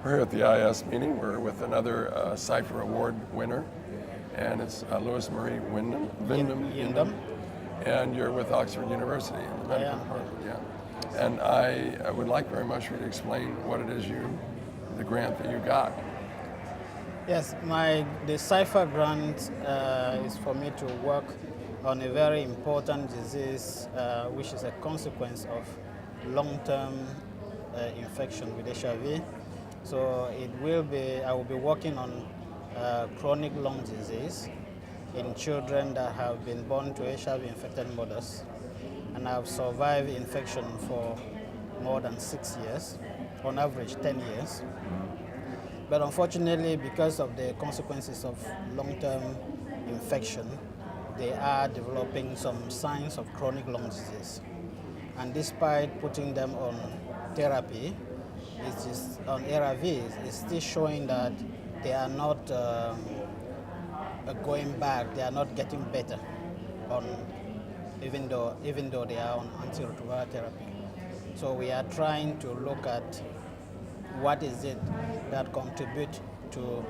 We're here at the IAS meeting. We're with another Cipher Award winner, and it's Louis Marie Yindom. And you're with Oxford University in the medical department. Yeah. And I would like very much for you to explain what it is the grant that you got. Yes, the Cipher grant is for me to work on a very important disease, which is a consequence of long-term infection with HIV. So I will be working on chronic lung disease in children that have been born to HIV-infected mothers and have survived infection for more than 6 years, on average 10 years. But unfortunately, because of the consequences of long-term infection, they are developing some signs of chronic lung disease. And despite putting them on therapy, on ARVs, it's still showing that they are not going back, they are not getting better, even though they are on antiretroviral therapy. So we are trying to look at what is it that contributes to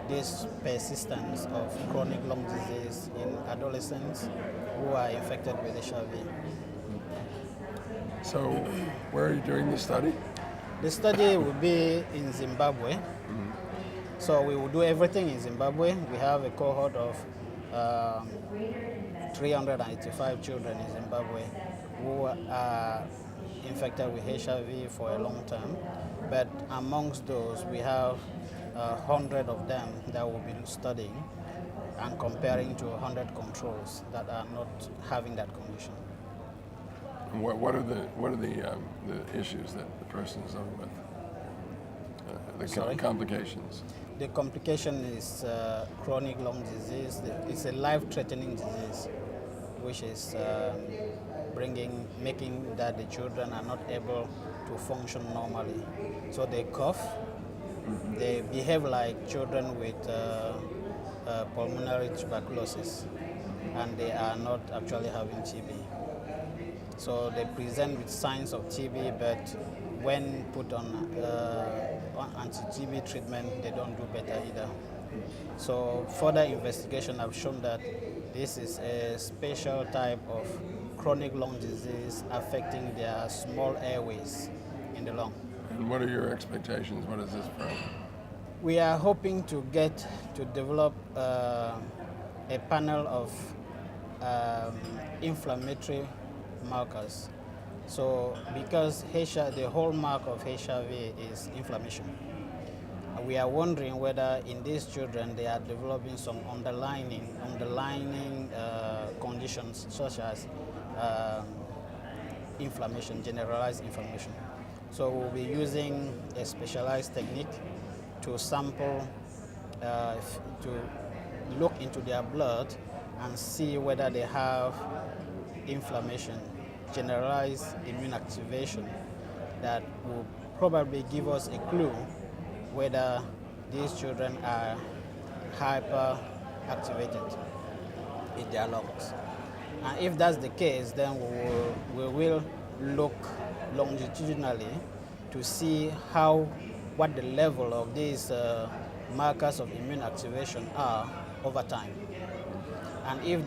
this persistence of chronic lung disease in adolescents who are infected with HIV. So where are you doing the study? The study will be in Zimbabwe. So we will do everything in Zimbabwe. We have a cohort of 385 children in Zimbabwe who are infected with HIV for a long time. But amongst those, we have 100 of them that will be studying and comparing to 100 controls that are not having that condition. And what are the issues that the person is on with? Complications. The complication is chronic lung disease. It's a life-threatening disease, which is making that the children are not able to function normally. So they cough, they behave like children with pulmonary tuberculosis, and they are not actually having TB. So they present with signs of TB, but when put on anti-TB treatment, they don't do better either. So further investigation have shown that this is a special type of chronic lung disease affecting their small airways in the lung. And what are your expectations? What is this from? We are hoping to develop a panel of inflammatory markers. So because the hallmark of HIV is inflammation, we are wondering whether in these children they are developing some underlying conditions such as inflammation, generalized inflammation. So we'll be using a specialized technique to sample, to look into their blood and see whether they have inflammation, generalized immune activation that will probably give us a clue whether these children are hyperactivated in their lungs. And if that's the case, then we will look longitudinally to see what the level of these markers of immune activation are over time. And if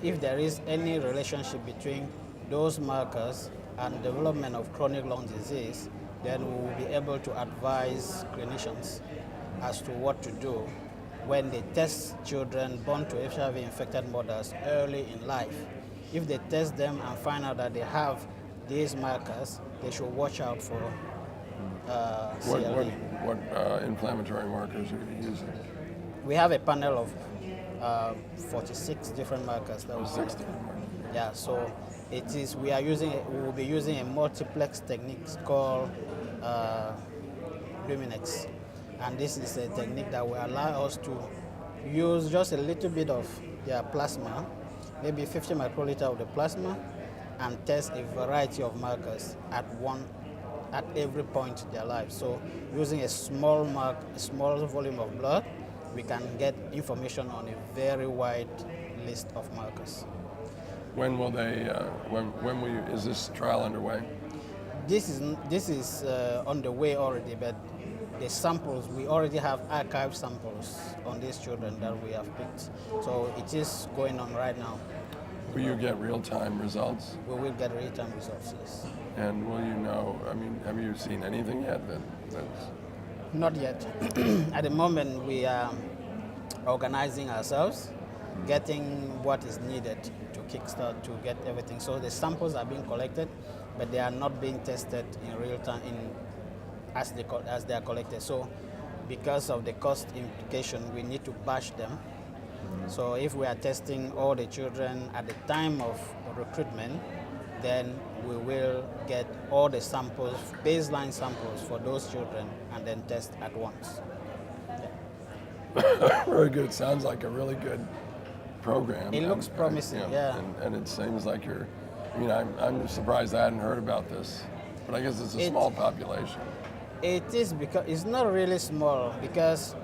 if there is any relationship between those markers and development of chronic lung disease, then we will be able to advise clinicians as to what to do when they test children born to HIV-infected mothers early in life. If they test them and find out that they have these markers, they should watch out for CLD. What inflammatory markers are you using? We have a panel of 46 different markers. Yeah, so we will be using a multiplex technique called Luminex. And this is a technique that will allow us to use just a little bit of their plasma, maybe 50 microliter of the plasma, and test a variety of markers at every point in their life. So using a small volume of blood, we can get information on a very wide list of markers. When will they? Is this trial underway? This is on the way already, but the samples, we already have archived samples on these children that we have picked. So it is going on right now. Will you get real-time results? We will get real-time results, yes. And will you know, I mean, have you seen anything yet that's... Not yet. At the moment, we are organizing ourselves, getting what is needed to kickstart, to get everything. So the samples are being collected, but they are not being tested in real time as they are collected. So because of the cost implication, we need to batch them. So if we are testing all the children at the time of recruitment, then we will get all the samples, baseline samples for those children, and then test at once. Yeah. Very good. Sounds like a really good program. It looks promising, yeah. And it seems like you're, I mean, I'm surprised I hadn't heard about this, but I guess it's a small population. It is, because it's not really small, because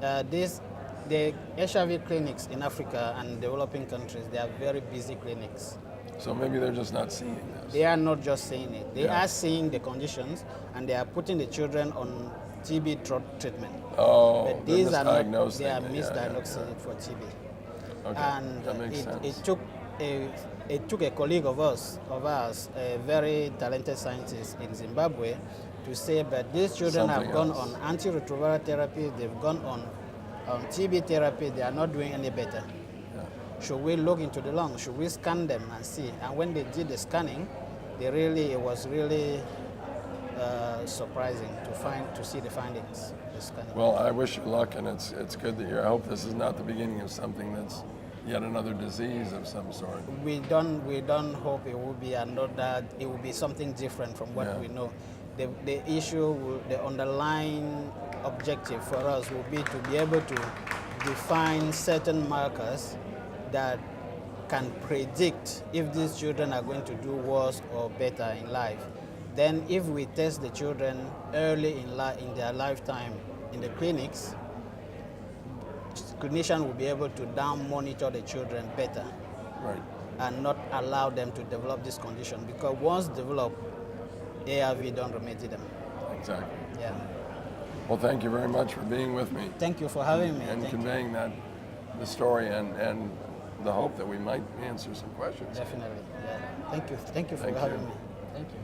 the HIV clinics in Africa and developing countries, they are very busy clinics. So maybe they're just not seeing this. They are not just seeing it. They are seeing the conditions, and they are putting the children on TB treatment. Oh, but these are not, they are it. misdiagnosing it for TB. Okay, And that makes sense. It took a colleague of ours, a very talented scientist in Zimbabwe, to say that these children have gone on antiretroviral therapy, they've gone on TB therapy, they are not doing any better. Should we look into the lungs? Should we scan them and see? And when they did the scanning, it was really surprising to see the findings. The scanning. Well, I wish you luck, and it's good that I hope this is not the beginning of something that's yet another disease of some sort. We don't hope it will be another. It will be something different from what we know. The issue, the underlying objective for us will be to be able to define certain markers that can predict if these children are going to do worse or better in life. Then if we test the children early in their lifetime in the clinics, clinicians will be able to down monitor the children better. Right. And not allow them to develop this condition, because once developed, ARV don't remedy them. Exactly. Yeah. Well, thank you very much for being with me. Thank you for having me. And conveying the story and the hope that we might answer some questions. Definitely. Yeah. Thank you. Thank you for having me. Thank you.